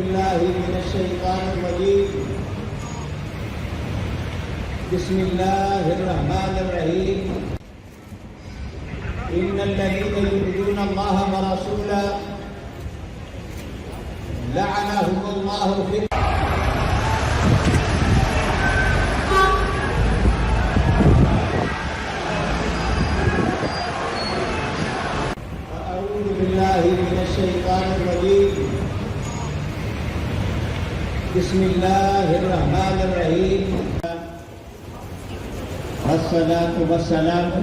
बिल्लाहि मिनश्शैतानिर्रजीम। बिस्मिल्लाहिर्रहमानिर्रहीम। इन्नल्लज़ीना यु'ज़ूना अल्लाह व रसूलहु लअनहुमुल्लाहु फिल अऊज़ु बिल्लाहि मिनश्शैतानिर्रजीम। बिस्मिल्लाहिर्रहमानिर्रहीम। अस्सलातु वस्सलामु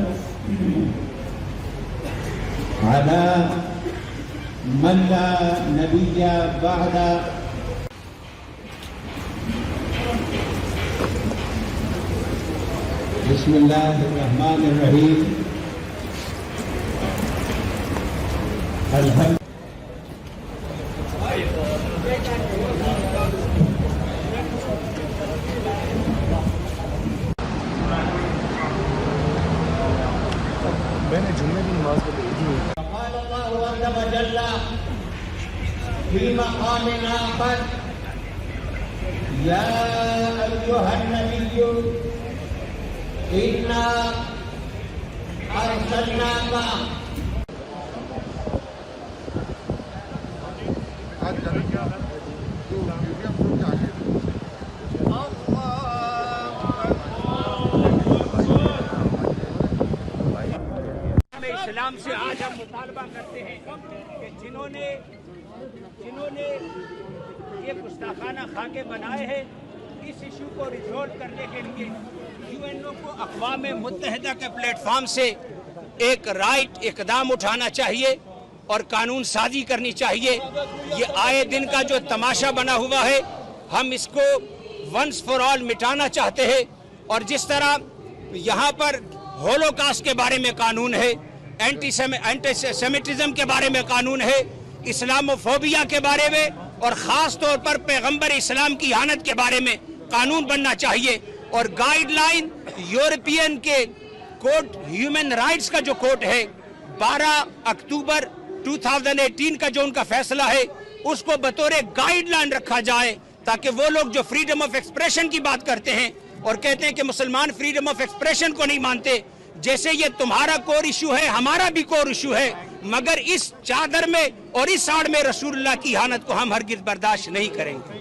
अला मन ला नबिय्य बअदा। बिस्मिल्लाहिर्रहमानिर्रहीम। मैंने जुम्मे की नमाज को भेजी है। फी मक़ामिन आखर या अय्युहन नबिय्यु इन्ना अरसलनाका। इस्लाम से आज हम मुतालबा करते हैं कि जिन्होंने ये गुस्ताखाना खाके बनाए हैं, इस इशू को रिजोल्व करने के लिए यूएनओ को अक़वाम मुत्तहिदा के प्लेटफॉर्म से एक राइट इक़दाम उठाना चाहिए और कानून साजी करनी चाहिए। ये आए दिन का जो तमाशा बना हुआ है, हम इसको वंस फॉर ऑल मिटाना चाहते हैं। और जिस तरह यहाँ पर होलोकॉस्ट के बारे में कानून है, एंटीसेमिटिज्म के बारे में कानून है, इस्लामोफोबिया के बारे में और ख़ास तौर पर पैगंबर इस्लाम की इहानत के बारे में कानून बनना चाहिए। और गाइडलाइन यूरोपियन के कोर्ट ह्यूमन राइट्स का जो कोर्ट है, 12 अक्टूबर 2018 का जो उनका फैसला है, उसको बतौर गाइडलाइन रखा जाए ताकि वो लोग जो फ्रीडम ऑफ एक्सप्रेशन की बात करते हैं और कहते हैं कि मुसलमान फ्रीडम ऑफ एक्सप्रेशन को नहीं मानते, जैसे ये तुम्हारा कोर इशू है, हमारा भी कोर इशू है, मगर इस चादर में और इस आड़ में रसूलुल्लाह की इहानत को हम हरगिज़ बर्दाश्त नहीं करेंगे।